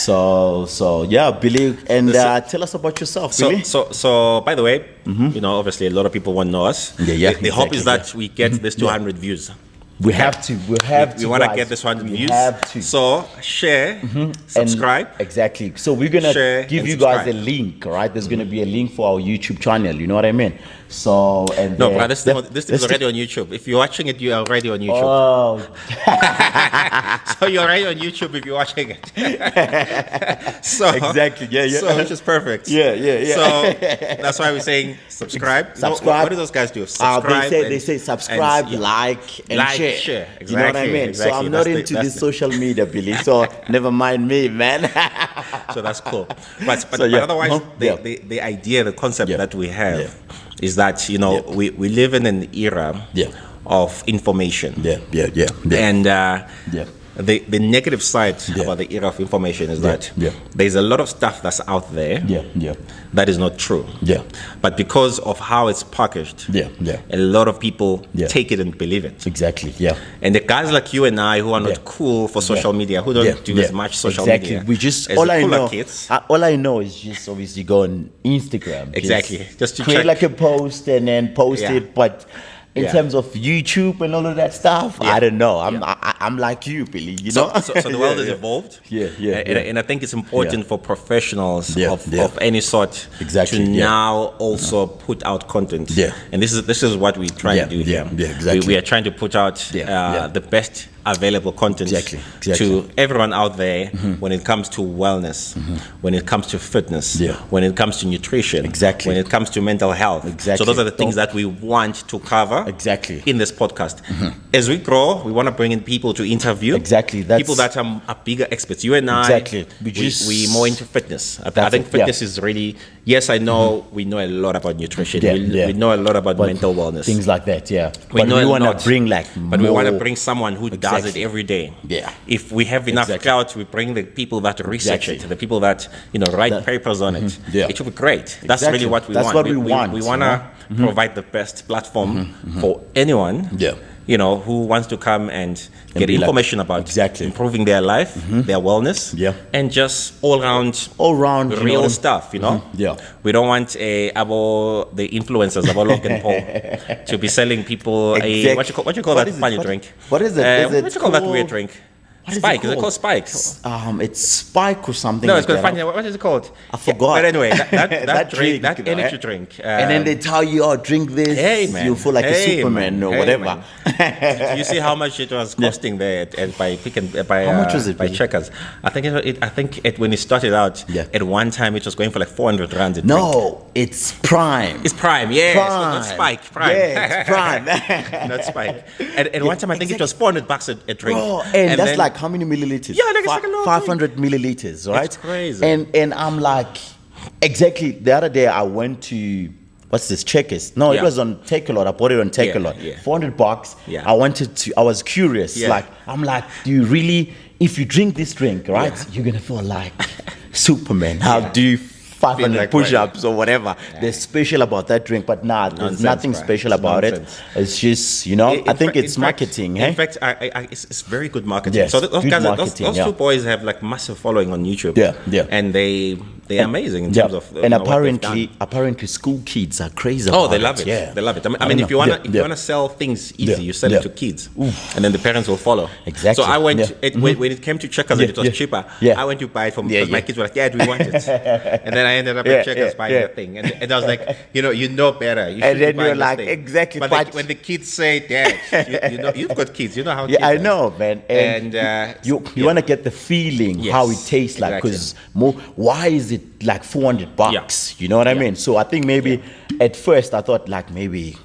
So yeah, Billy, and tell us about yourself, Billy. So by the way, obviously a lot of people won't know us. Yeah. The hope is that we get this 200 views. We have to. We want to get this 100 views. Have to. So share, subscribe. And exactly. So we're gonna give you guys a link, right? There's gonna be a link for our YouTube channel. You know what I mean? So but this is already on YouTube. If you're watching it, you are already on YouTube. Oh. So you're already on YouTube if you're watching it. So exactly. Yeah. So which is perfect. Yeah. So that's why we're saying subscribe. Subscribe. What do those guys do? Subscribe. They say subscribe, like, and share. Exactly. You know what I mean? Exactly. So I'm not into this social media, Billy. So never mind me, man. So that's cool. But otherwise, the idea, the concept that we have is that we live in an era of information. And the negative side about the era of information is that there's a lot of stuff that's out there that is not true. But because of how it's packaged, a lot of people take it and believe it. Exactly. And the guys like you and I who are not cool for social media, who don't do as much social media. We just all I know is just obviously go on Instagram. Exactly. Just to create check. like a post and then post it, but in terms of YouTube and all of that stuff, I don't know. I'm like you, Billy. So the world has evolved. And I think it's important for professionals of any sort to now also put out content. And this is what we try to do here. We are trying to put out the best available content to everyone out there when it comes to wellness, when it comes to fitness, when it comes to nutrition, when it comes to mental health. So those are the things that we want to cover in this podcast. As we grow, we want to bring in people to interview. People that are bigger experts. You and I, we're more into fitness. I think fitness is really, yes, I know we know a lot about nutrition. We know a lot about mental wellness. Things like that, We but we want to bring but we want to bring someone who does it every day. If we have enough clout, we bring the people that research it, the people that write papers on it. It should be great. That's really what we want. That's what we want. We want to provide the best platform for anyone who wants to come and get information about improving their life, their wellness, and just all around real stuff. We don't want the influencers of Logan Paul to be selling people a what you call that funny drink? What is it? What you call that weird drink? Spike. Is it called Spike? It's Spike or something. No, it's called funny. What is it called? I forgot. But anyway, that drink, that energy drink. And then they tell you, drink this. Hey, man. You feel like a Superman or whatever. You see how much it was costing there by how much was it? By Checkers. I think when it started out, at one time it was going for like 400 rand a drink. No, it's Prime. It's Prime, yeah. Not Spike. Prime. Yeah, it's Prime. Not Spike. At one time I think it was $400 a drink. Bro, and that's like how many milliliters? Yeah, like it's like a lot. 500 milliliters, right? It's crazy. And I'm like, exactly. The other day I went to what's this? Checkers. No, it was on Takealot. I bought it on Takealot. $400. Yeah. I was curious. Yeah. Like, I'm like, do you really? If you drink this drink, right, you're gonna feel like Superman. How do you? 500 like push-ups or whatever. There's special about that drink, but there's nothing special about it. It's just, I think it's marketing. In fact, it's very good marketing. So those two boys have like massive following on YouTube. And they're amazing in terms of. And apparently, school kids are crazy about it. Oh, they love it. Yeah. They love it. I mean, if you wanna sell things easy, you sell it to kids, and then the parents will follow. Exactly. So I went when it came to Checkers and it was cheaper. I went to buy it because my kids were like, "Dad, we want it," and then I ended up at Checkers buying the thing, and I was like, you know better. You and then you're like, exactly. But when the kids say, "Dad, you've got kids, you know how." Yeah, I know, man. And you want to get the feeling how it tastes like, because why is it like $400? You know what I mean? So I think maybe at first I thought like maybe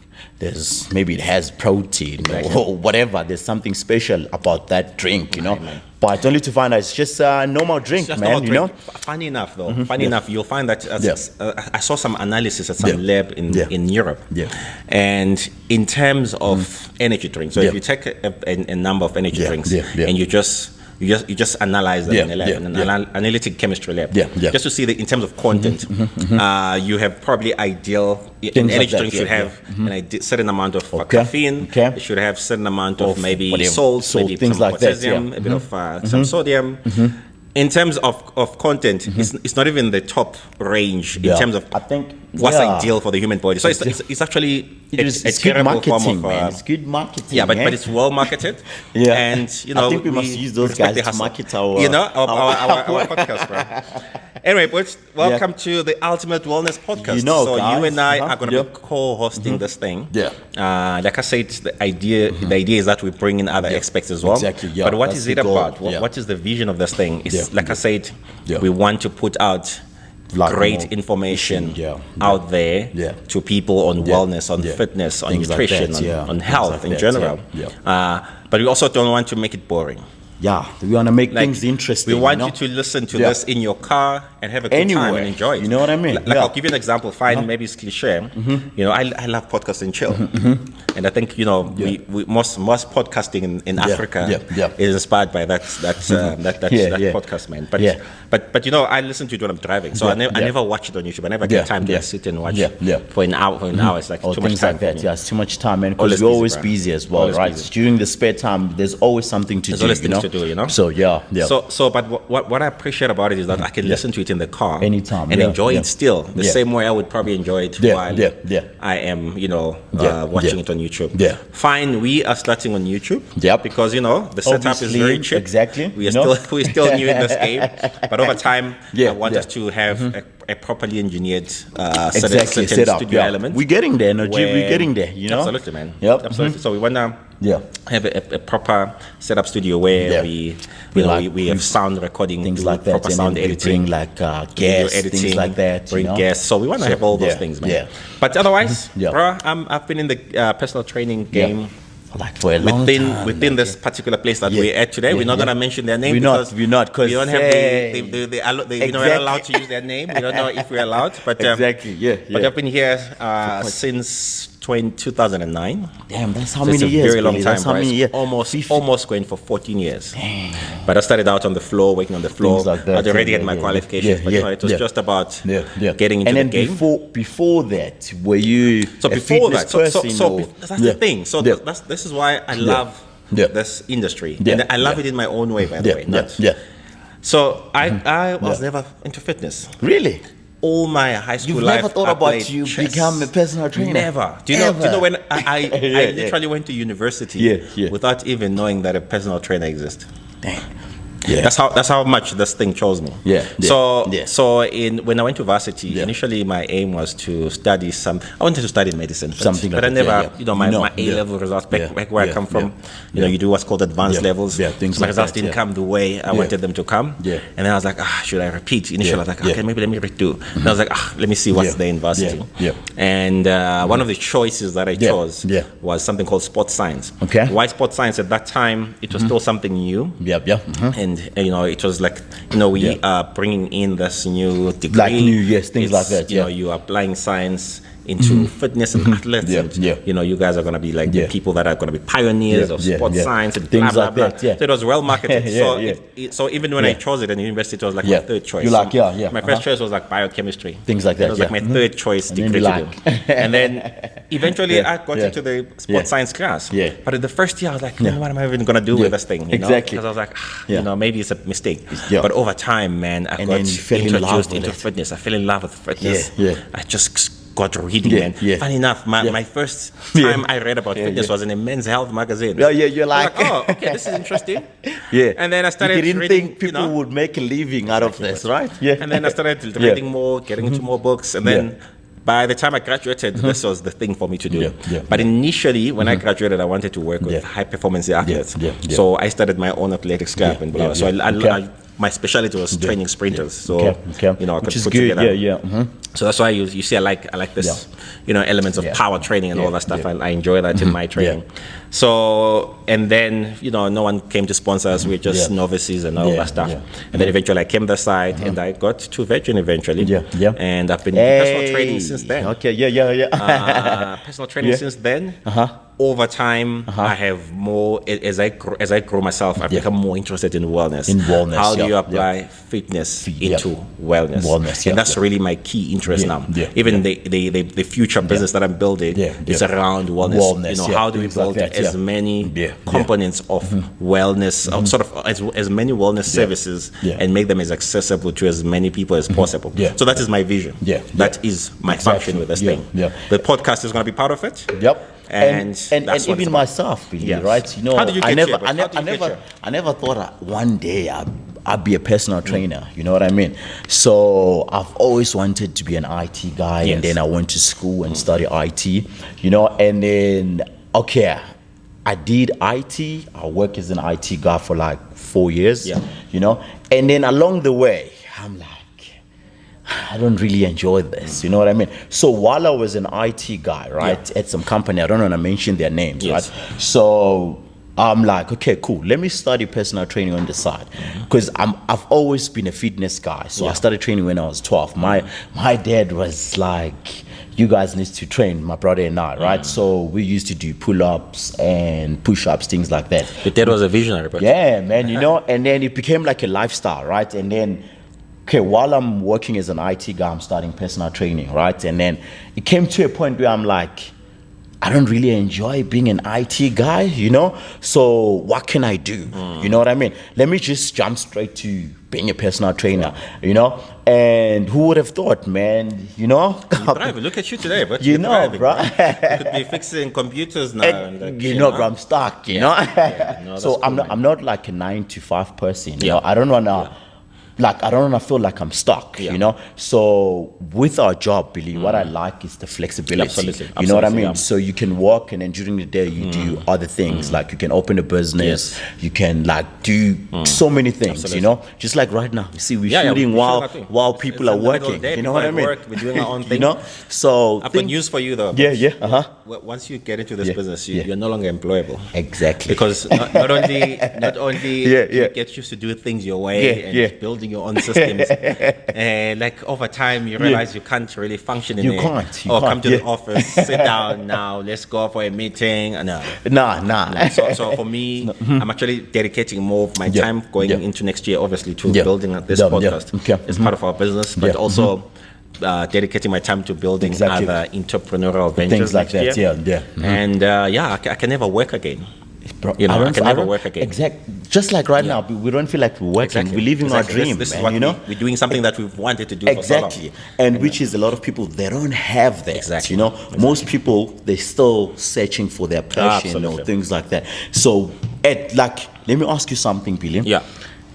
it has protein or whatever. There's something special about that drink, But only to find out it's just a normal drink, man. Funny enough, though, you'll find that I saw some analysis at some lab in Europe. And in terms of energy drinks, so if you take a number of energy drinks and you just analyze them in a lab, in an analytic chemistry lab, just to see that in terms of content, you have probably ideal. An energy drink should have a certain amount of caffeine. It should have certain amount of maybe salt, maybe things some like potassium, that, a bit of some sodium. in terms of content, it's not even the top range in terms of I think what's ideal for the human body. So it's actually it's good marketing, man. It's good marketing. Yeah, but it's well marketed. And I think we must use those guys to market our our podcast, bro. Anyway, but welcome to the Ultimate Wellness Podcast. Guys, you and I are going to be co-hosting this thing. Yeah. Like I said, the idea is that we bring in other experts as well. Exactly. Yeah. But what is it about? What is the vision of this thing? It's like I said, we want to put out great information out there to people on wellness, on fitness, on nutrition, on health in general. But we also don't want to make it boring. Yeah, we want to make things interesting. We want you to listen to this in your car and have a good time and enjoy it. You know what I mean? Like I'll give you an example. Fine, maybe it's cliche. You know, I love podcasting and chill. And I think, you know, we most podcasting in Africa is inspired by that podcast, man. But you know, I listen to it when I'm driving. So I never watch it on YouTube. I never get time to sit and watch for an hour. It's like too much time. It's too much time, man. Because we're always busy as well, right? During the spare time, there's always something to do. You know? So but what I appreciate about it is that I can listen to it in the car anytime and enjoy it still the same way I would probably enjoy it while I am, you know, watching it on YouTube. Fine, we are starting on YouTube. Because you know the setup is very cheap. Exactly. We're still new in this game, but over time I want us to have a properly engineered set up studio element. We're getting there, we're getting there, you know. Absolutely, man. Absolutely. So we wanna have a proper setup studio where we have sound recording, things like that, proper sound editing, like guests, editing, things like that. Bring guests. So we want to have all those things, man. But otherwise, bro, I've been in the personal training game. Like for a long time, within this particular place that we're at today, we're not going to mention their name. We're not because we don't have we're not allowed to use their name. We don't know if we're allowed, but But I've been here since 2009. Damn, that's how many years? Very long time. That's how many years? Almost going for 14 years. Damn. But I started out on the floor, working on the floor. Like that, I'd already had my qualifications, but you know, it was just about getting into the game. And then before that, were you a fitness person? So that's the thing. So this is why I love this industry, and I love it in my own way. By the way, So I was never into fitness. Really? All my high school life, never thought about you become a personal trainer? Never. Do you know when I literally went to university without even knowing that a personal trainer exists? Dang. That's how much this thing chose me. So when I went to varsity, initially my aim was to study I wanted to study medicine, but I never, you know, my A-level results back where I come from. You know, you do what's called advanced levels. Things my like results that, didn't come the way I wanted them to come. And then I was like, should I repeat? Initially, I was like, okay, maybe let me redo. And I was like, let me see what's there in varsity. And one of the choices that I chose was something called sports science. Okay. Why sports science? At that time, it was still something new. And you know, it was like, you know, we are bringing in this new degree, like things like that. You know, you are applying science into fitness and athletes, and you know, you guys are going to be like the people that are going to be pioneers of sports science and things blah, like blah, that. blah. So it was well marketed. So even when I chose it in university, it was like my third choice. You like my first choice was like biochemistry, things like that. It was like my third choice degree to do. And then eventually I got into the sports science class. But in the first year I was like, what am I even going to do with this thing? You know? Because I was like, you know, maybe it's a mistake. But over time, man, I got introduced into fitness. I fell in love with fitness. I just got reading, man. Funny enough, my first time I read about fitness was in a Men's Health magazine. You're like, oh, okay, this is interesting. And then I started reading. You didn't think people you know, would make a living out of this, right? And then I started reading more, getting into more books, and then by the time I graduated, this was the thing for me to do. But initially, when I graduated, I wanted to work with high-performance athletes. So I started my own athletics club and blah. So my specialty was training sprinters. So you know, I could put together. So that's why you see I like this, you know, elements of power training and all that stuff. I enjoy that in my training. So, and then, you know, no one came to sponsor us. We're just novices and all that stuff. And then eventually I came to the side and I got to Virgin eventually. And I've been personal training since then. Personal training since then. Over time, I have more, as I grow myself, I've become more interested in wellness. How do you apply fitness into wellness? And that's really my key interest. interest now. Even the future business that I'm building is around wellness. How do we build as many components of wellness, sort of as many wellness services, and make them as accessible to as many people as possible. So that is my vision. That is my function with this thing. The podcast is going to be part of it. And even myself, Billy, right? You know, how did you get here? I never thought one day I'd be a personal trainer. You know what I mean? So I've always wanted to be an IT guy, and then I went to school and studied IT. You know, and then I did IT. I worked as an IT guy for like 4 years. You know, and then along the way, I'm like, I don't really enjoy this, you know what I mean? So while I was an IT guy, right, at some company, I don't want to mention their names, right? So I'm like, okay, cool. Let me study personal training on the side, because I've always been a fitness guy. So I started training when I was 12. My dad was like, you guys need to train, my brother and I, right? So we used to do pull-ups and push-ups, things like that. Your dad was a visionary, but yeah, man, you know, and then it became like a lifestyle, right? And then while I'm working as an IT guy, I'm starting personal training, right? And then it came to a point where I'm like, I don't really enjoy being an IT guy, you know? So what can I do? You know what I mean? Let me just jump straight to being a personal trainer, you know? And who would have thought, man, you know? Look at you today, but you know, bro. You could be fixing computers now. And you know, bro, I'm stuck, you know? No, so cool, I'm not like a 9-to-5 person, you know? I don't want to... Like, I don't want to feel like I'm stuck, you know? So with our job, Billy, what I like is the flexibility. Absolutely. You know what I mean? So you can work, and then during the day you do other things. Like you can open a business, you can like do so many things, you know? Just like right now, you see, we're shooting while people are working. You know what I mean? We're doing our own thing. You know? So I've got news for you though. Once you get into this business, you're no longer employable. Exactly. Because not only you get used to do things your way and building your own systems, and like over time you realize you can't really function in there. Come to the office, sit down now, let's go for a meeting. Nah. So for me, I'm actually dedicating more of my time going into next year, obviously, to building this podcast as part of our business, but also dedicating my time to building other entrepreneurial ventures things like next year. And I can never work again. You know, I can never work again. Just like right now, we don't feel like we're working. We're living our dream. This is what, you know, we're doing something that we've wanted to do for so long. And which is a lot of people, they don't have that. You know, most people, they're still searching for their passion or things like that. So, let me ask you something, Billy.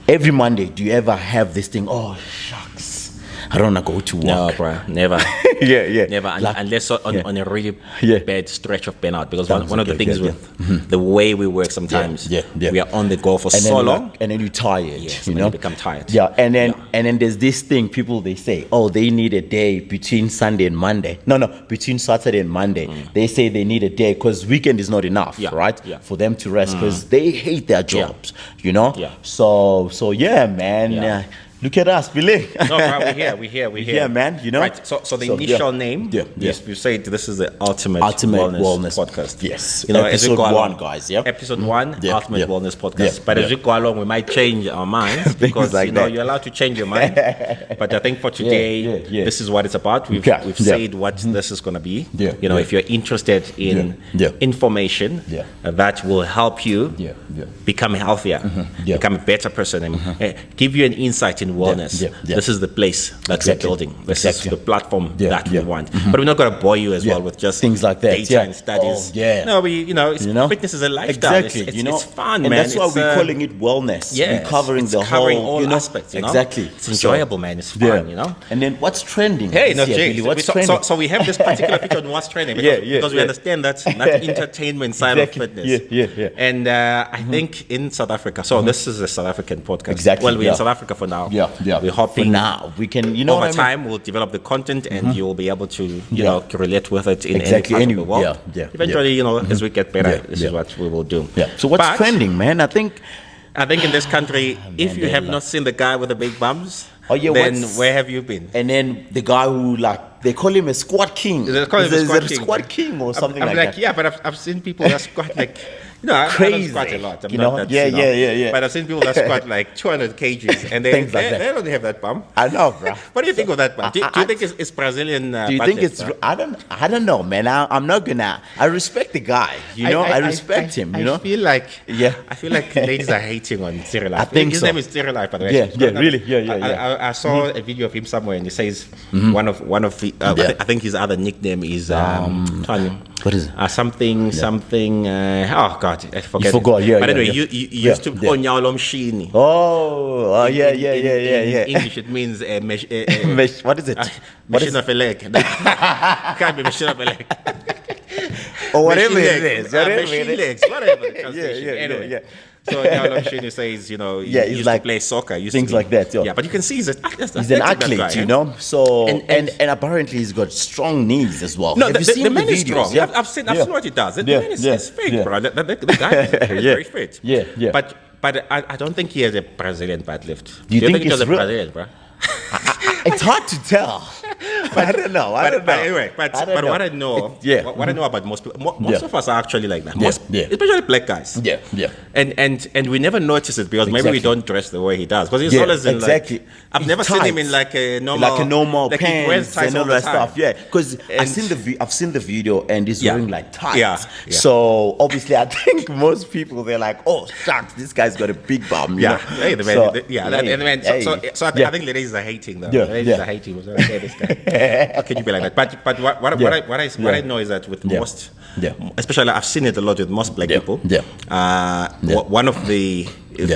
Every Monday, do you ever have this thing? Oh, shucks, I don't want to go to work. No, bro, never. Never, unless on a really bad stretch of burnout. Because one of the things with the way we work sometimes, we are on the go for so long, and then you're tired. You know, become tired. And then there's this thing people they say, oh, they need a day between Sunday and Monday. No, between Saturday and Monday. They say they need a day because weekend is not enough, right? For them to rest because they hate their jobs. You know. So man. Look at us, Billy. No, bro, we're here. Yeah, man, you know. Right, so the initial name, we say this is the Ultimate Wellness Podcast. Yes. You know, episode 1, guys. Episode 1, Ultimate Wellness Podcast. But as we go along, we might change our minds because, you know, you're allowed to change your mind. But I think for today, this is what it's about. We've said what this is going to be. You know, if you're interested in information that will help you become healthier, become a better person, and give you an insight in wellness. This is the place that we're building. This is the platform that we want. But we're not going to bore you as well with just things like that. Data and studies. No, fitness is a lifestyle. It's fun, and man. That's why we're calling it wellness. We're covering all aspects. You know? It's enjoyable, man. It's fun. You know. And then what's trending? Hey, no, Jay. So we have this particular picture on what's trending because we understand that's not entertainment side of fitness. And I think in South Africa. So this is a South African podcast. Well, we're in South Africa for now. We're hoping for now we can, you know, over time we'll develop the content and you will be able to, you know, relate with it in any part of the world. Eventually, you know, as we get better, this is what we will do. So what's trending, man? I think in this country, if you have not seen the guy with the big bums, then where have you been? And then the guy who, like, they call him a squat king. They call him a squat king or something I'm like that. Yeah, but I've seen people that squat like crazy. I don't squat a lot. I'm you not know? That, yeah. But I've seen people that squat like 200 kgs, and they don't have that bump. I know, bro. What do you think of that bump? Do you think it's Brazilian? Do you think it's? Bro? I don't know, man. I'm not gonna. I respect the guy. I respect him. I feel like ladies are hating on Cyril. I think his so. name is Cyril, by the way. Yeah, really. Yeah. I saw a video of him somewhere, and he says one of the. I think his other nickname is what is it? Something. Oh God, I forget. You forgot. Yeah. But anyway, you used to Onyalo Mshini. Oh, yeah. In English, it means what is it? Machine of a leg. Can't be machine of a leg. Or whatever it is. Machine legs. Whatever the translation. Anyway. So Onyalo Mshini says, he used to play soccer. Things like that. Yeah, but you can see he's an athlete, guy, So and apparently he's got strong knees as well. No, the man is strong. Yeah. I've seen what he does. The man is fit, bro. The guy is very fit. Yeah. But I don't think he has a Brazilian butt lift. Do you think he has it's a real? Brazilian, bro? It's hard to tell. I don't know. Anyway, what I know, what I know about most people, most of us are actually like that. Especially black guys. Yeah. And we never notice it because maybe we don't dress the way he does. Because he's always in I've never seen him in like a normal pants and all that stuff. Yeah, because I've seen the video and he's wearing like tights. Yeah. So obviously, I think most people they're like, oh shucks, this guy's got a big bum. Yeah. Hey, the man. So I think ladies are hating though. Ladies are hating. So, okay, this guy. How can you be like that? But what I know is that with most, especially I've seen it a lot with most black people. One of the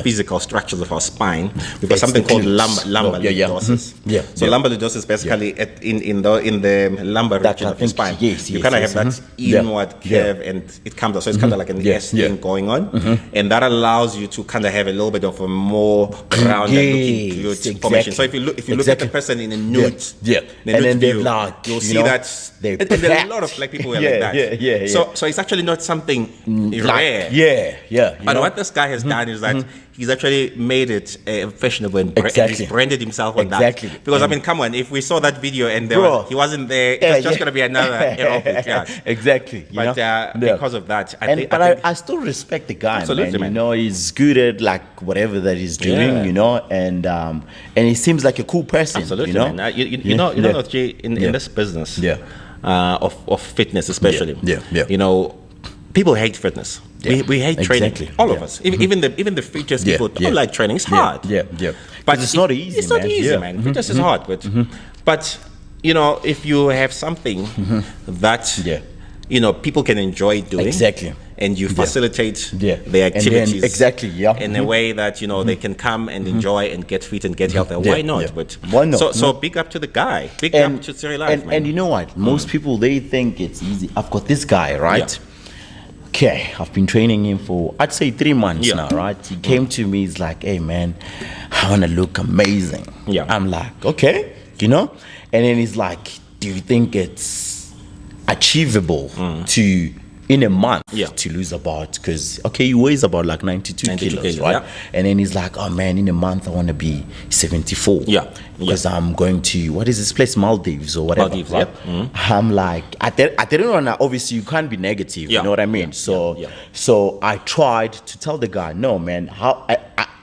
physical structures of our spine, we've got something called lumbar lordosis. So lumbar lordosis basically in the lumbar region of your spine. You kind of have that inward curve and it comes out. So it's kind of like an S thing going on, and that allows you to kind of have a little bit of a more rounded looking glute formation. So if you look at the person in a nude, view, you'll see that. And there are a lot of black people who are like that. So it's actually not something rare. But what this guy has done is that he's actually made it fashionable and he's branded himself on that. Because I mean, come on, if we saw that video and he wasn't there, it's just going to be another aerobic class. Exactly. But because of that, I still respect the guy. Absolutely, man. He's good at like whatever that he's doing. And he seems like a cool person. Absolutely, man. You know, in this business, of fitness especially, people hate fitness. We hate training. All of us. Even the fittest people don't like training. It's hard. But it's not easy. It's not easy, man. Fitness is hard. But if you have something that people can enjoy doing, and you facilitate their activities in a way that they can come and enjoy and get fit and get healthy. Why not? But why not? So big up to the guy. Big up to Cyril Life, man. And you know what? Most people they think it's easy. I've got this guy, right? Okay, I've been training him for, I'd say 3 months now, right? He came to me, he's like, hey man, I want to look amazing. I'm like, okay, and then he's like, do you think it's achievable to, in a month, to lose about, because, he weighs about like 92 kilos, right? And then he's like, oh man, in a month I want to be 74. Because I'm going to, what is this place, Maldives or whatever. Right? I'm like, I didn't want to, obviously you can't be negative, you know what I mean? So I tried to tell the guy, no man,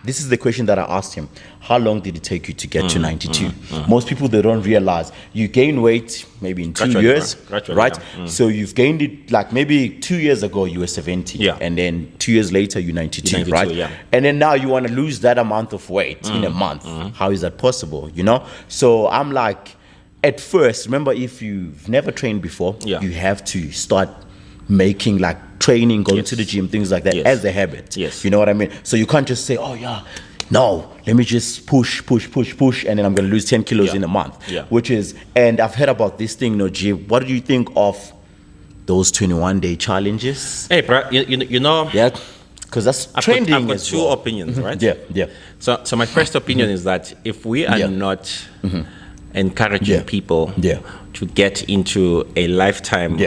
this is the question that I asked him. How long did it take you to get to 92? Most people, they don't realize you gain weight maybe in 2 years, right? So you've gained it like maybe 2 years ago you were 70, and then 2 years later you're 92, right? And then now you want to lose that amount of weight in a month. How is that possible? So I'm like, at first, remember, if you've never trained before, you have to start making like training, going to the gym, things like that as a habit. You know what I mean? So you can't just say, oh yeah, no, let me just push, and then I'm going to lose 10 kilos in a month. Which is, and I've heard about this thing, G. What do you think of those 21-day challenges? Hey, bro, you know. Yeah, because that's trending. I've got two opinions, right? So my first opinion is that if we are not encouraging people to get into a lifetime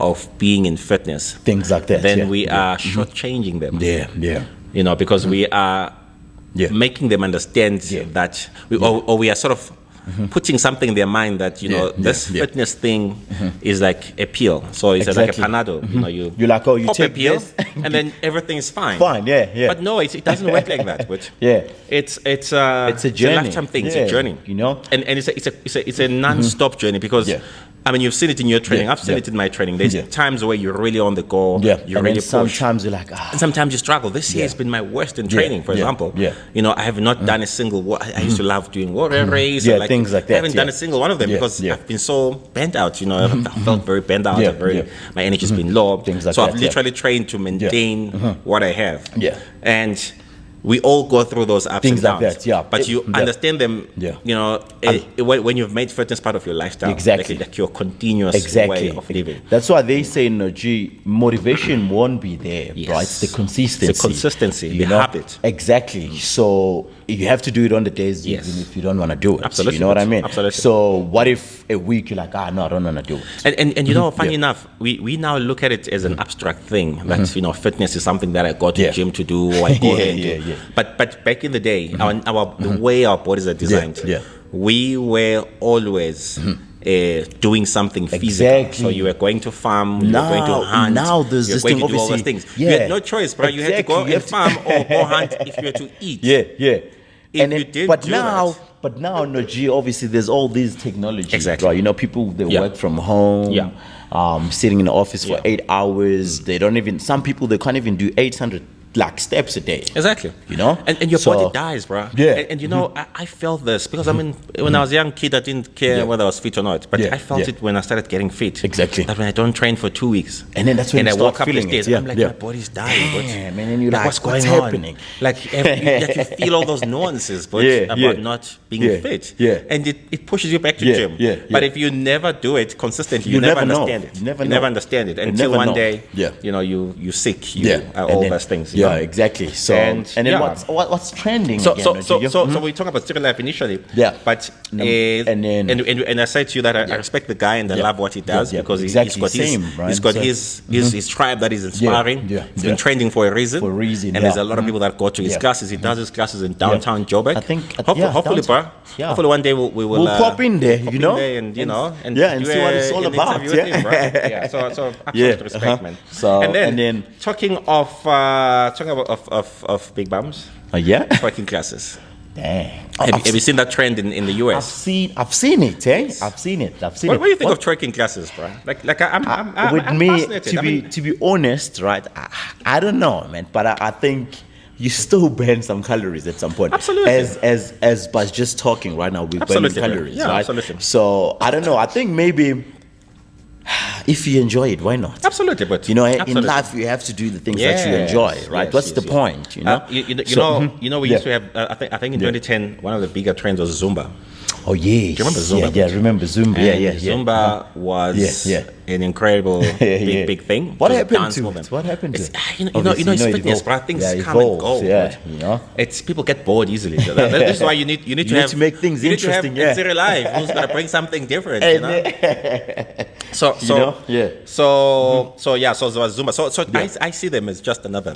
of being in fitness, things like that, then we are shortchanging them. Because we are making them understand that we are sort of putting something in their mind that this fitness thing is like a pill. So it's like a Panado. You're like, oh, you pop take a pill this, and then everything is fine. Fine, yeah. But no, it doesn't work like that. But it's a journey. It's a lifetime thing. It's a journey. And it's a non-stop journey because. I mean, you've seen it in your training. I've seen it in my training. There's times where you're really on the go. You're really push. Sometimes you're like, and sometimes you struggle. This year has been my worst in training, for example. I have not done a single. I used to love doing water race. Things like that. I haven't done a single one of them because I've been so bent out. I felt very bent out. My energy's been low. So I've literally trained to maintain what I have. And we all go through those ups and downs. Like that, but you understand them, when you've made fitness part of your lifestyle. Exactly. Like your continuous way of living. That's why they say, motivation won't be there, right? It's the consistency. It's the consistency, the habit. Exactly. So you have to do it on the days even if you don't want to do it. Absolutely. You know what I mean? Absolutely. So what if a week you're like, no, I don't want to do it. And funny enough, we now look at it as an abstract thing that, fitness is something that I go to the gym to do or I go there and do. But back in the day, the way our bodies are designed, we were always doing something physical. So you were going to farm, you were going to hunt. Now there's this thing, obviously. All those things. You had no choice, bro. You had to go and farm or go hunt if you were to eat. But now, obviously, there's all these technologies, right? People they work from home, sitting in the office for 8 hours. They don't even. Some people they can't even do 800 steps a day. Exactly. And your body dies, bro. And I felt this because when I was a young kid, I didn't care whether I was fit or not. But I felt it when I started getting fit. Exactly. That when I don't train for 2 weeks, and then that's when you start woke up feeling the stairs, I'm like, my body's dying. And then you're like, what's happening? Like you feel all those nuances, about not being fit. And it pushes you back to gym. But if you never do it consistently, you never understand it. You never understand it until one day, you're sick. All those things. Yeah, exactly. So and then what's trending? So we talk about Still Life initially. But and I said to you that I respect the guy and I love what he does because he's got his tribe that is inspiring. He's been trending for a reason. And there's a lot of people that go to his classes. He does his classes in downtown Joburg. I think hopefully, bro. Hopefully one day we will pop in there, and see what it's all about. So absolute respect, man. And then talking of big bums. Twerking classes. Dang. Have you seen that trend in the US? I've seen it, I've seen it. What do you think of twerking classes, bro? I'm fascinated. To be honest, right? I don't know, man, but I think you still burn some calories at some point. Absolutely. As by just talking right now, we burn calories, right? Absolutely. So I don't know. I think maybe if you enjoy it, why not? Absolutely, but in life you have to do the things that you enjoy, right? What's the point? We used to have. I think in 2010, one of the bigger trends was Zumba. Oh yeah. Do you remember Zumba? Yeah, I remember Zumba. Yeah. Zumba was an incredible big thing. What happened to it? What happened to it? It's fitness, but things come and go. It's people get bored easily. That's why you need to make things interesting. You need to have life. Who's gonna bring something different? So Zumba. So I see them as just another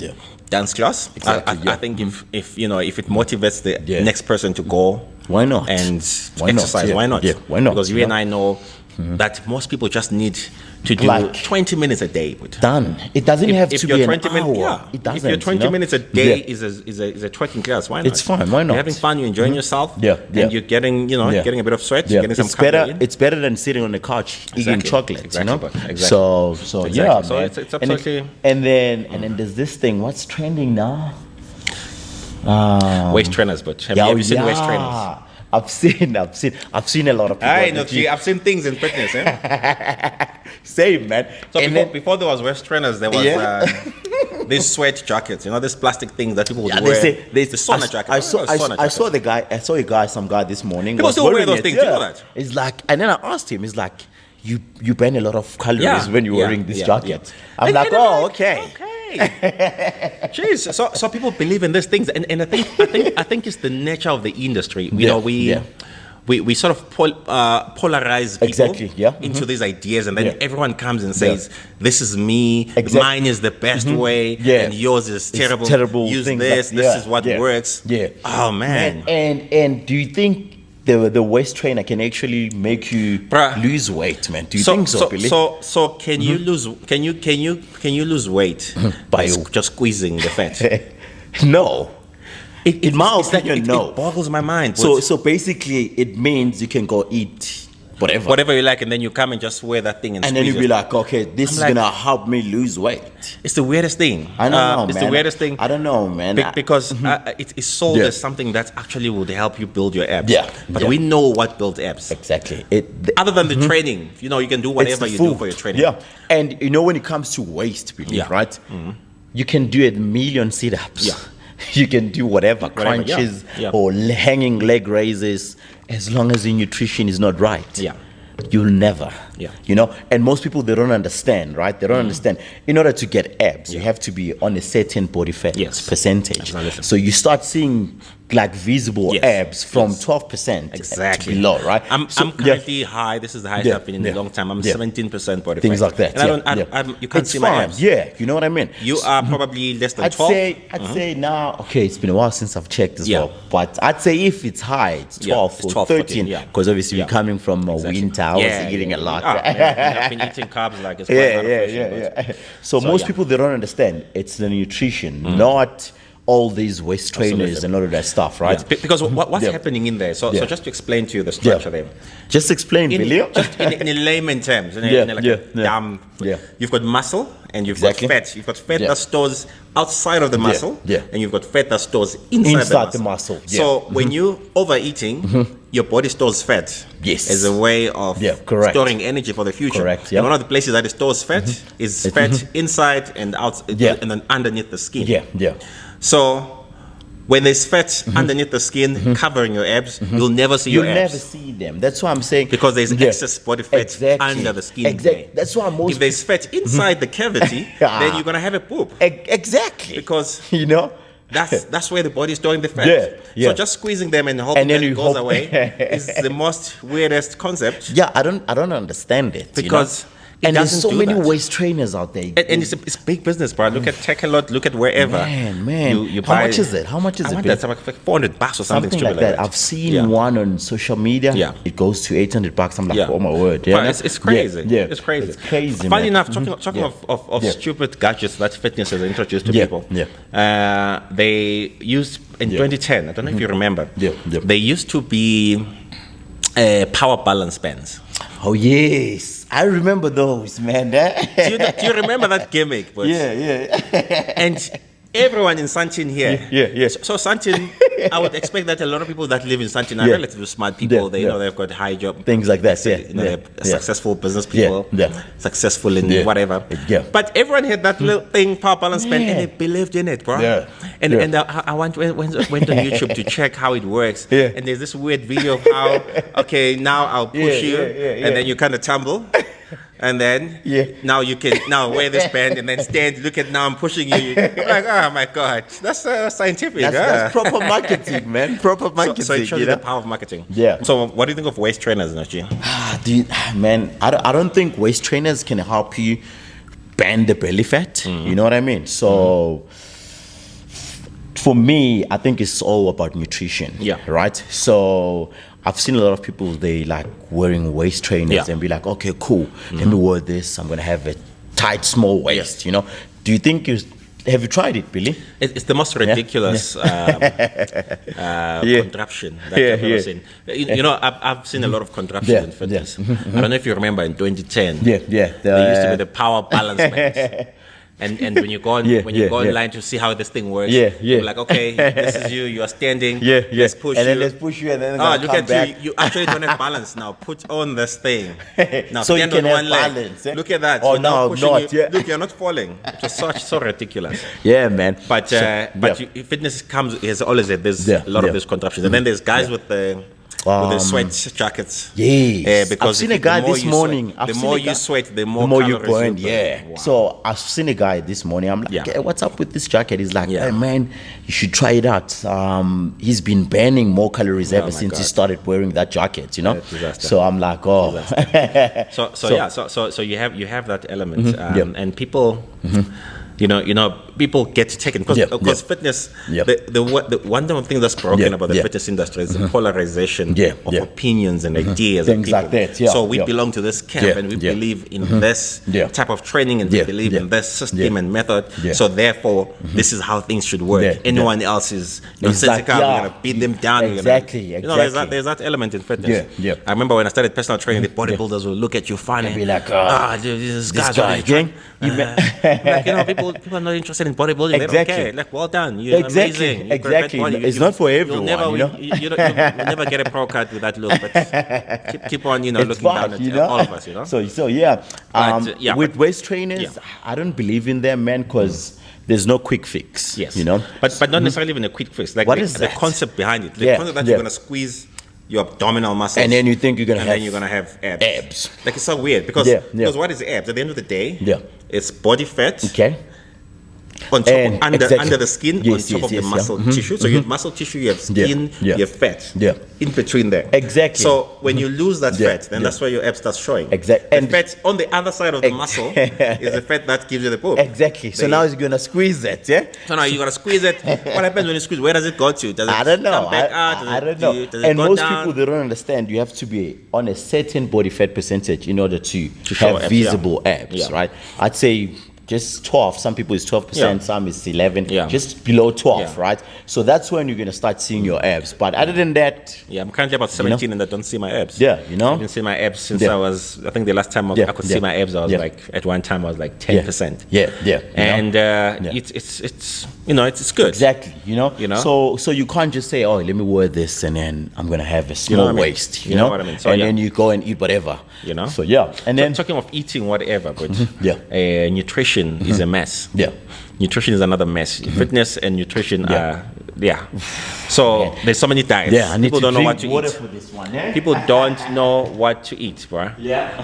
dance class. Exactly, I think if it motivates the next person to go, why not? And exercise, why not? Why not? Because you and I know that most people just need to do 20 minutes a day. Done. It doesn't have to be an hour. It doesn't. If your 20 minutes a day is a twerking class, why not? It's fine. Why not? You're having fun. You're enjoying yourself. And you're getting getting a bit of sweat. You're getting some caffeine. It's better than sitting on the couch eating chocolate. Exactly. So yeah. So it's absolutely. And then there's this thing. What's trending now? Waist trainers, but have you seen waist trainers? I've seen a lot of people. I've seen things in fitness. Same, man. So before there was waist trainers, there was these sweat jackets. These plastic things that people would wear. The sauna jacket. I saw some guy this morning. People still wear those things. You know that? It's like, and then I asked him. It's like, you burn a lot of calories when you're wearing this jacket. I'm like, okay. Jeez, so people believe in these things, and I think it's the nature of the industry. We sort of polarize people into these ideas, and then everyone comes and says, "This is me. Mine is the best way, and yours is terrible. Use this. This is what works." Oh man. And do you think the waist trainer can actually make you lose weight, man. Do you think so, Billy? So can you lose? Can you lose weight by just squeezing the fat? No. In my opinion, no. It boggles my mind. So basically, it means you can go eat whatever you like, and then you come and just wear that thing, and then you'll be like, okay, this is gonna help me lose weight. It's the weirdest thing. I don't know, man. It's the weirdest thing. I don't know, man. Because it's sold as something that actually would help you build your abs. Yeah. But we know what builds abs. Exactly. Other than the training, you can do whatever you do for your training. Yeah. And when it comes to waist, right? You can do a million sit-ups. Yeah. You can do whatever crunches or hanging leg raises, as long as your nutrition is not right. Yeah. You'll never. Yeah. And most people, they don't understand, right? They don't understand. In order to get abs, you have to be on a certain body fat percentage. So you start seeing like visible abs from 12% below, right? I'm currently high. This is the highest I've been in a long time. I'm 17% body fat. Things like that. And you can't see my abs. Yeah, you know what I mean? You are probably less than 12. I'd say now, okay, it's been a while since I've checked as well. But I'd say if it's high, it's 12 or 13. Because obviously you're coming from a winter, I was eating a lot. I've been eating carbs like it's quite So most people, they don't understand. It's the nutrition, not all these waist trainers and all of that stuff, right? Yeah. Because what's happening in there? So just to explain to you the structure there. Just explain, Billy. Just in layman terms. You've got muscle and you've got fat. You've got fat that stores outside of the muscle, and you've got fat that stores inside the muscle. So when you're overeating, your body stores fat as a way of storing energy for the future. Correct. And one of the places that it stores fat is fat inside and out, and then underneath the skin. So when there's fat underneath the skin covering your abs, you'll never see your abs. You'll never see them. That's why I'm saying. Because there's excess body fat under the skin. Exactly. That's why if there's fat inside the cavity, then you're gonna have a poop. Exactly. Because that's where the body is storing the fat. So just squeezing them and hoping that it goes away is the most weirdest concept. Yeah, I don't understand it. Because and there's so many waist trainers out there. And it's big business, bro. Look at Takealot, look at wherever. Man. You How much is it? How much is it? That's like $400 or something like that. I've seen one on social media. It goes to $800. I'm like, oh my word. It's crazy. It's crazy. It's crazy. Funny enough, talking of stupid gadgets that fitness has introduced to people. They used in 2010. I don't know if you remember. They used to be power balance bands. Oh yes, I remember those, man. Do you remember that gimmick? But and everyone in Santin here. So Santin, I would expect that a lot of people that live in Santin are relatively smart people. They they've got high job, things like that. They're successful business people, successful in whatever. But everyone had that little thing, power balance band, and they believed in it, bro. And I went on YouTube to check how it works. And there's this weird video of how now I'll push you, and then you kind of tumble. And then now you can wear this band and then stand. Look at now I'm pushing you. I'm like, oh my god, that's scientific. That's proper marketing, man. Proper marketing. So it shows you the power of marketing. So what do you think of waist trainers, Nachi? Man, I don't think waist trainers can help you bend the belly fat. You know what I mean? So for me, I think it's all about nutrition. Right. So I've seen a lot of people, they like wearing waist trainers and be like, okay, cool, let me wear this. I'm going to have a tight, small waist, Do you think have you tried it, Billy? It's the most ridiculous contraption that I've ever seen. I've seen a lot of contraptions in fitness. I don't know if you remember in 2010. They used to be the power balance bands. And when you go online to see how this thing works, you're like, okay, this is you are standing, let's push and you. then let's push you, and then look at back. You actually don't have balance now. Put on this thing. Now so stand you can on one have leg. balance. Look at that. Oh, so now pushing you. Yeah. Look, you're not falling. It's so ridiculous. Yeah, man. But fitness has always had there's a lot of these contraptions, and then there's guys with the sweat jackets. Yes. Because I've seen a guy this morning. The more you sweat, the more you burn. Wow. So I've seen a guy this morning. I'm like, hey, what's up with this jacket? He's like, hey, man, you should try it out. He's been burning more calories ever since he started wearing that jacket. So I'm like, oh. So you have that element, and people. people get taken because fitness. The one of the things that's broken about the fitness industry is the polarization of opinions and ideas. Things of people. like that. Yeah. So we belong to this camp and we believe in this type of training and we believe in this system and method. So therefore, this is how things should work. Anyone else is nonsensical. We're gonna beat them down. Exactly. You know, there's that element in fitness. I remember when I started personal training, the bodybuilders will look at you funny and be like, this guy. Like, you know, people are not interested in bodybuilding. They don't care. Like, well done. You're amazing. It's not for everyone. You'll never get a pro card with that look. But keep on, looking down at all of us. So yeah. With waist trainers, I don't believe in them, man, because there's no quick fix. Yes. But not necessarily even a quick fix. Like what is the concept behind it. The concept that you're gonna squeeze your abdominal muscles, and then you think you're gonna have abs. Like, it's so weird because what is abs? At the end of the day, it's body fat. Okay. On top under the skin, on top of the muscle tissue. So you have muscle tissue, you have skin, you have fat. In between there. Exactly. So when you lose that fat, then that's where your abs starts showing. Exactly. And fat on the other side of the muscle is the fat that gives you the poop. Exactly. So now you're gonna squeeze it, So now you gotta squeeze it. What happens when you squeeze? Where does it go to? Does it I don't know. come back out? I don't know. And most people, they don't understand. You have to be on a certain body fat percentage in order to have visible abs, right? I'd say just 12. Some people is 12%, some is 11. Just below 12, right? So that's when you're gonna start seeing your abs. But other than that, I'm currently about 17 and I don't see my abs. I haven't seen my abs since I think the last time I could see my abs, I was like, at one time I was like 10%. And it's good. Exactly. So you can't just say, oh, let me wear this and then I'm gonna have a small waist. You know what I mean? So, and then you go and eat whatever. So and then talking of eating whatever, but nutrition is a mess. Nutrition is another mess. Fitness and nutrition are So there's so many diets. People don't know what to eat. For this one, People don't know what to eat, bro.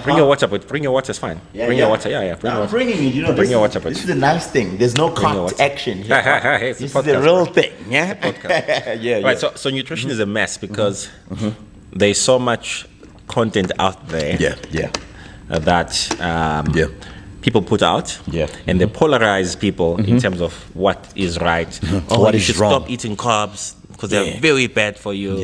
Bring your water, but bring your water is fine. Bring your water. Bring your water. Bringing it, bring your water, but this is the nice thing. There's no cut action here. This is the real thing. Right. So nutrition is a mess because there's so much content out there. That people put out, and they polarize people in terms of what is right. What you is should wrong. Stop eating carbs because they're very bad for you.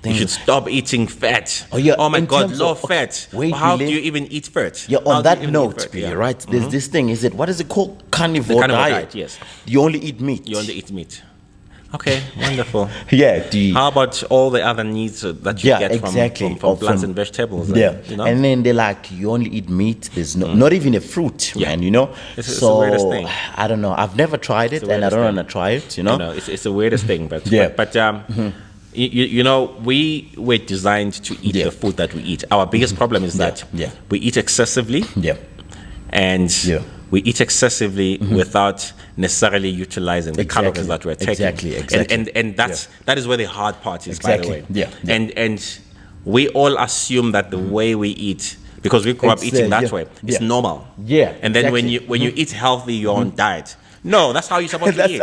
You should stop eating fat. Oh my God, low fat. How do you even eat fat? On that note, right? There's this thing. What is it called? Carnivore diet. Yes. You only eat meat. You only eat meat. Okay, wonderful. How about all the other needs that you get from plants and vegetables? And then they're like, you only eat meat. There's not even a fruit, man. It's the weirdest thing. I don't know. I've never tried it, and I don't want to try it. It's the weirdest thing, but we were designed to eat the food that we eat. Our biggest problem is that we eat excessively. And we eat excessively without necessarily utilizing the calories that we're taking. Exactly. And that is where the hard part is, by the way. And we all assume that the way we eat, because we grew up eating that way, it's normal. And then when you eat healthy, you're on diet. No, that's how you're supposed to eat.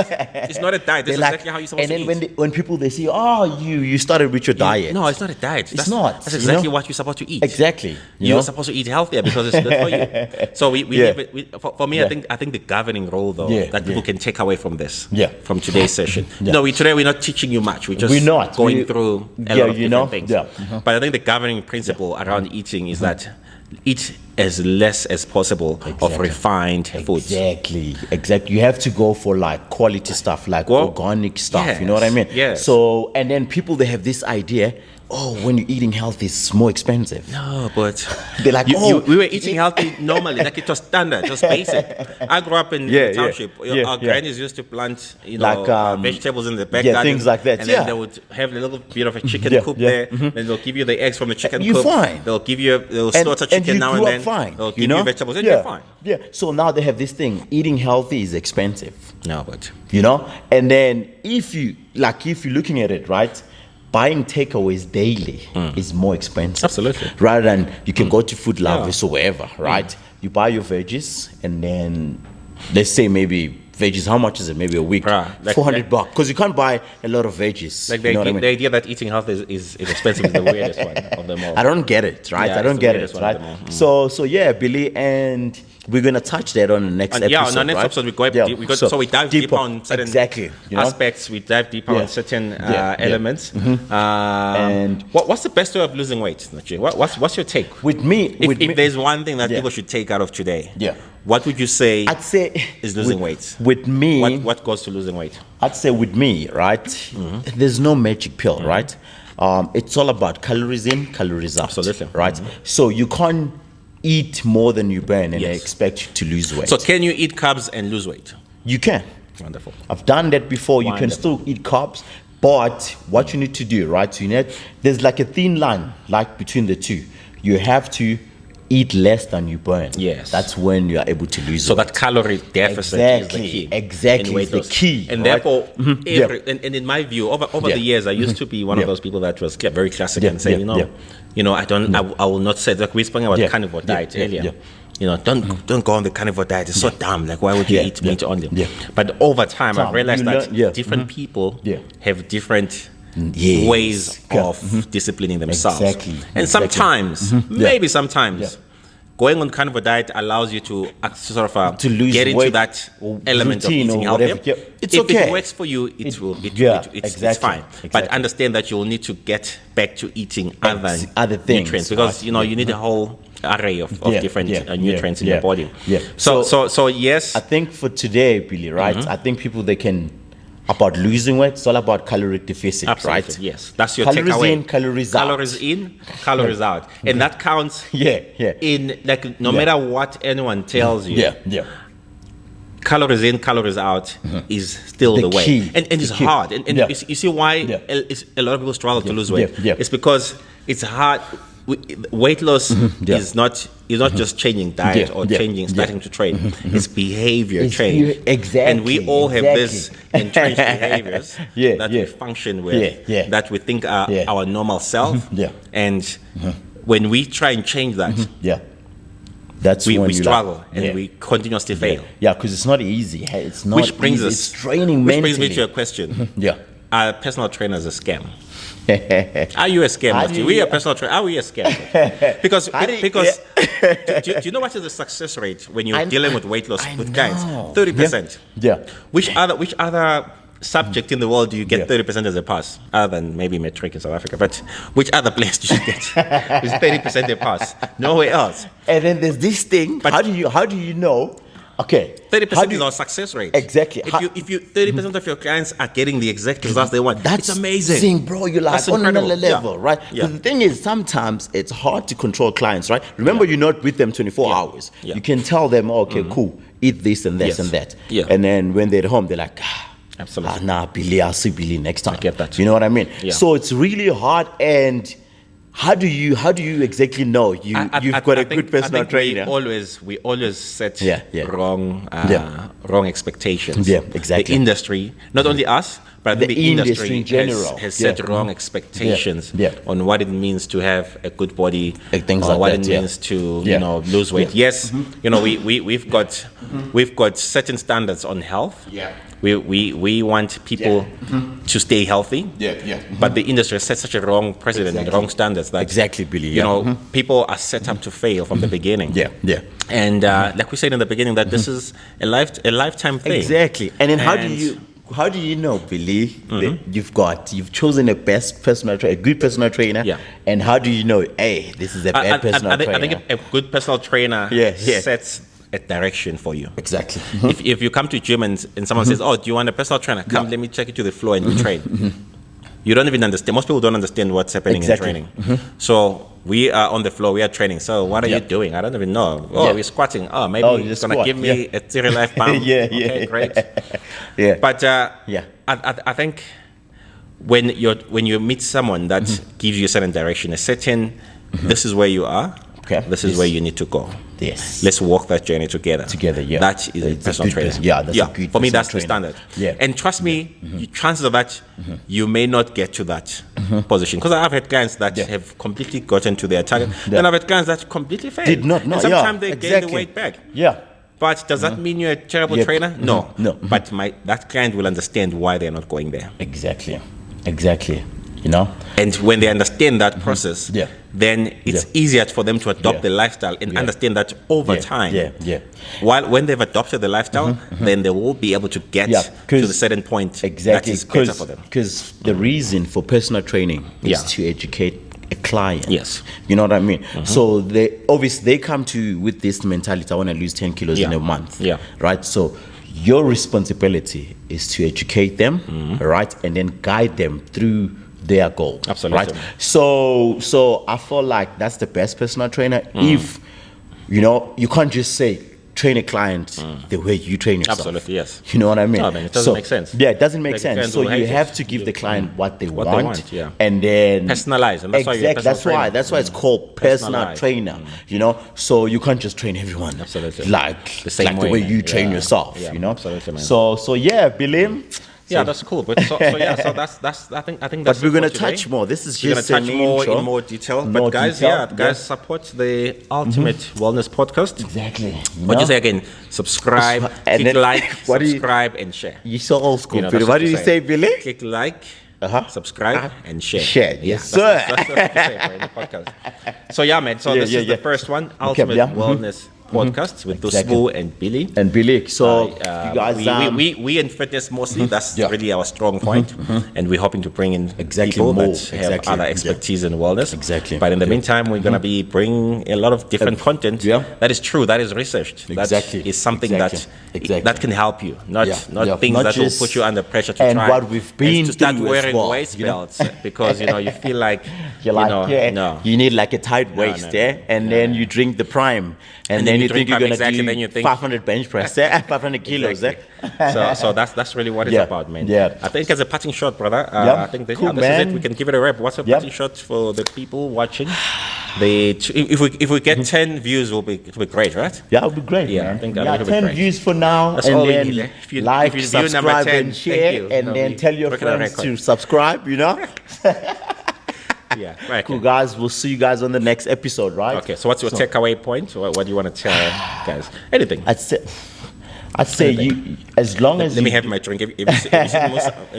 It's not a diet. This is exactly how you're supposed to eat. And then when people they say, oh, you started with your diet. No, it's not a diet. It's not. That's exactly what you're supposed to eat. Exactly. You're supposed to eat healthier because it's good for you. So for me, I think the governing role though that people can take away from this, from today's session. Today we're not teaching you much. We're just going through a lot of different things. But I think the governing principle around eating is that eat as less as possible of refined foods. Exactly. You have to go for like quality stuff, like organic stuff. You know what I mean? So, and then people, they have this idea, when you're eating healthy, it's more expensive. No, but they're like, we were eating healthy normally, like it was standard, just basic. I grew up in the township. Our grannies used to plant, vegetables in the back garden, things like that. And then they would have a little bit of a chicken coop there. Then they'll give you the eggs from the chicken coop. You're fine. They'll slaughter chicken now and then. Fine. They'll give you vegetables, and you're fine. So now they have this thing: eating healthy is expensive. No, but and then if you're looking at it, right? Buying takeaways daily is more expensive. Absolutely. Rather than you can go to Food Lovers or wherever, right? You buy your veggies and then let's say maybe veggies, how much is it? Maybe a week? $400 because you can't buy a lot of veggies. Like the idea that eating healthy is expensive is the weirdest one of them all. I don't get it, right? I don't get it, right? So yeah, Billy, and we're going to touch that on the next episode. Yeah, on the next episode, we dive deeper on certain aspects. We dive deeper on certain elements. And what's the best way of losing weight, Nachi? What's your take? With me, if there's one thing that people should take out of today, what would you say? I'd say is losing weight. With me, what goes to losing weight? I'd say with me, right? There's no magic pill, right? It's all about calories in, calories out. Absolutely. Right? So you can't eat more than you burn and expect you to lose weight. So can you eat carbs and lose weight? You can. Wonderful. I've done that before. You can still eat carbs, but what you need to do, right? So there's like a thin line, like between the two. You have to eat less than you burn. Yes. That's when you are able to lose weight. So that calorie deficit is the key. Exactly. It's the key. And therefore, and in my view, over the years, I used to be one of those people that was very classic and say, I will not say that. We spoke about carnivore diet earlier. Don't go on the carnivore diet. It's so dumb. Like, why would you eat meat only? But over time, I've realized that different people have different ways of disciplining themselves. Exactly. And sometimes, maybe sometimes, going on carnivore diet allows you to sort of to lose get into weight, that element of eating healthy. It's if okay. it works for you, it's fine. Exactly. But understand that you'll need to get back to eating other things, nutrients because you need a whole array of different nutrients in your body. So yes, I think for today, Billy, right? I think people they can about losing weight. It's all about caloric deficit, right? Yes, that's your calories takeaway. In, calories out. Calories in, calories out, and that counts. In like no matter what anyone tells you. Calories in, calories out is still the way, and it's hard. And you see why a lot of people struggle to lose weight. It's because it's hard. Weight loss is not just changing diet or starting to train. It's behavior change. And we all have this entrenched behaviors that we function with, that we think are our normal self. And when we try and change that, that's when we struggle and we continuously fail. Because it's not easy. It's not which brings easy. It's training mentally. Which brings me to a question. Are personal trainers a scam? Are you a scam? We are personal trainer. Are we a scam? Because do you know what is the success rate when you're dealing with weight loss with clients? 30%. Which other subject in the world do you get 30% as a pass, other than maybe metric in South Africa? But which other place do you get with 30% a pass? Nowhere else. And then there's this thing. But how do you know? Okay, 30% is our success rate. Exactly. If you 30% of your clients are getting the exact results they want, that's amazing, bro. You're like on another level, right? But the thing is, sometimes it's hard to control clients, right? Remember, you're not with them 24 hours. You can tell them, okay, cool, eat this and this and that. And then when they're at home, they're like, absolutely. Nah, Billy, I'll see Billy next time. I get that. You know what I mean? So it's really hard. And how do you exactly know you've got a good personal trainer? We always set wrong expectations. Exactly. The industry, not only us, but the industry in general has set wrong expectations on what it means to have a good body, things what it means to lose weight. Yes, we've got certain standards on health. We want people to stay healthy. But the industry has set such a wrong precedent and wrong standards that Billy. People are set up to fail from the beginning. And like we said in the beginning, that this is a lifetime thing. Exactly. And then how do you know, Billy, that you've chosen a good personal trainer? And how do you know, hey, this is a bad personal trainer? I think a good personal trainer sets a direction for you. Exactly. If you come to gym and someone says, "Oh, do you want a personal trainer? Come, let me take you to the floor and we train." You don't even understand. Most people don't understand what's happening in training. So we are on the floor. We are training. So what are you doing? I don't even know. Oh, we're squatting. Oh, maybe you're gonna give me a 30 life pound. Okay, great. But I think when you meet someone that gives you a certain direction, a certain this is where you are. This is where you need to go. Let's walk that journey together. That is a personal trainer. That's a good for me, that's trainer. the standard. And trust me, chances of that you may not get to that position. Because I've had clients that have completely gotten to their target, and I've had clients that completely failed. Did not know. And sometimes they gain the weight back. But does that mean you're a terrible trainer? No. But that client will understand why they're not going there. Exactly. You know, and when they understand that process, then it's easier for them to adopt the lifestyle and understand that over time. While when they've adopted the lifestyle, then they will be able to get to the certain point that is better for them. Because the reason for personal training is to educate a client. Yes. You know what I mean? So they come to with this mentality, I want to lose 10 kilos in a month. Right? So your responsibility is to educate them, right? And then guide them through their goal. Absolutely. Right? So I feel like that's the best personal trainer. If you can't just say train a client the way you train yourself. Absolutely, yes. You know what I mean? No, man, it doesn't make sense. Yeah, it doesn't make sense. So you have to give the client what they want, and then personalize. And that's that's why it's called personal trainer. You know, so you can't just train everyone like the way you train yourself. You know, absolutely, man. So yeah, Billy. Yeah, that's cool. But so that's I think that's. But we're gonna touch more. This is just we're gonna touch more in more detail. But guys, support the Ultimate Wellness Podcast. Exactly. What do you say again? Subscribe, click like, subscribe, and share. You so old school, Billy. What did you say, Billy? Click like, subscribe, and share. Share, yes, sir. That's what we say in the podcast. So yeah, man. So this is the first one, Ultimate Wellness Podcast with Dusbu and Billy. So you guys, we in fitness mostly. That's really our strong point, and we're hoping to bring in people that have other expertise in wellness. Exactly. But in the meantime, we're gonna be bringing a lot of different content. That is true. That is researched. That is something that can help you. Not things that will put you under pressure to and try. What we've been to start through wearing well, waist belts because you feel like you need like a tight waist, and then you drink the Prime, and then you think you're gonna do 500 bench press, 500 kilos. So that's really what it's about, man. I think as a parting shot, brother. I think this is it. We can give it a wrap. What's a parting shot for the people watching? If we get 10 views, it'll be great, right? Yeah, it'll be great. Yeah, man. I think that'll be 10 great. views for now, that's and all then we need, if you like, subscribe, 10, and share, and then tell your friends to subscribe. You know. Yeah, right. Cool, guys. We'll see you guys on the next episode, right? Okay. So what's your takeaway point? What do you want to tell guys? Anything? I'd say you, as long as let me have my drink. Have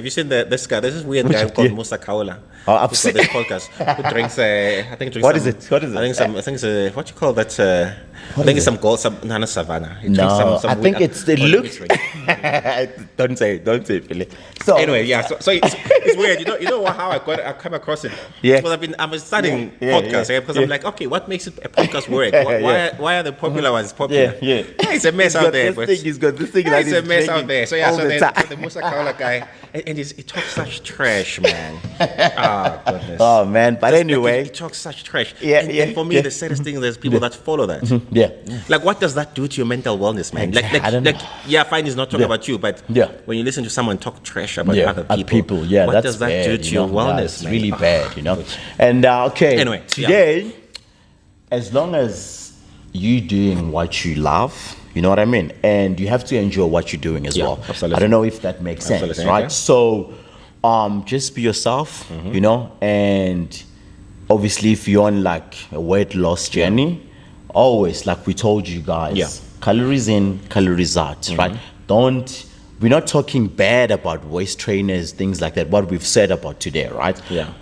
you seen this guy? This is weird guy called Musa Kaola. Oh, I've seen this podcast. Who drinks? I think drinks. What is it? I think it's what you call that. I think it's some gold, some Nana Savannah. No, I think it's the look. Don't say it, Philip. So anyway, so it's weird. You know how I come across it. Yeah. Because I've been studying podcasts. Because I'm like, okay, what makes it a podcast work? Why are the popular ones popular? Yeah. It's a mess out there. He's got this thing. It's a mess out there. So the Musa Kaola guy, and he talks such trash, man. Oh goodness. Oh man, but anyway, he talks such trash. And for me, the saddest thing is there's people that follow that. Yeah. Like, what does that do to your mental wellness, man? I don't know. Fine, he's not talking about you, but when you listen to someone talk trash about other people, what that's does that bad, do to your wellness, it's man? really bad, And okay, anyway, today, as long as you doing what you love, you know what I mean, and you have to enjoy what you're doing as well. Absolutely. I don't know if that makes sense, right? Okay. So, just be yourself, and obviously, if you're on like a weight loss journey. Always, like we told you guys, calories in, calories out, right? We're not talking bad about waist trainers, things like that, what we've said about today, right? Yeah.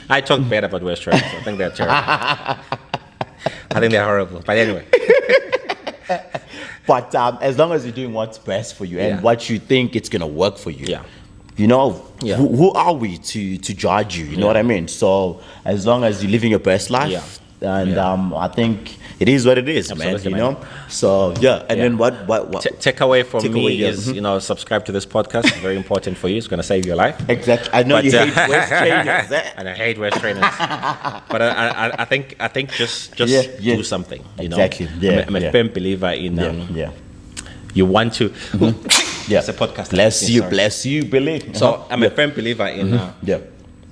I talk bad about waist trainers. I think they're terrible. I think they're horrible. But anyway. But as long as you're doing what's best for you and what you think it's going to work for you. Yeah. Who are we to judge you? You know what I mean? So as long as you're living your best life, and I think it is what it is, absolutely, man. So and then what takeaway from me is subscribe to this podcast. Very important for you. It's going to save your life. Exactly. I know you hate waist trainers, and I hate waist trainers. But I think just do something. Exactly. I'm a firm believer in you want to. It's a podcast. Bless you, Billy. So I'm a firm believer in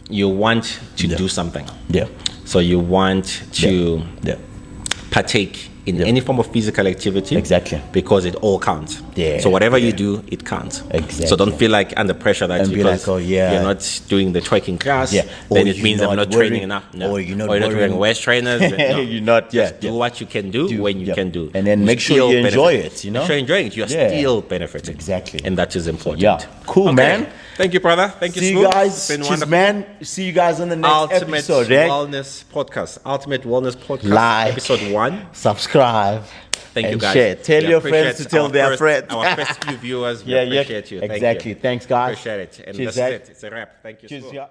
you want to do something. So you want to partake in any form of physical activity. Exactly. Because it all counts. Yeah. So whatever you do, it counts. Exactly. So don't feel like under pressure that because you're not doing the twerking class, then it means I'm not training enough. No. Or you're not wearing waist trainers. No. You're not. Just do what you can do when you can do. And then make sure you enjoy it. Make sure you're enjoying it. You're still benefiting. Exactly. And that is important. Yeah. Cool, man. Thank you, brother. Thank you, See Smooth. you guys. Cheers, man. See you guys on the next episode. Wellness Podcast. Ultimate Wellness Podcast. Like, episode 1. Subscribe. Thank you, guys. Share. Tell your friends to tell their friends. Our first few viewers, we appreciate you. Exactly. Thanks, guys. Appreciate it. And Cheers, that's it. It's a wrap. Thank you. Cheers,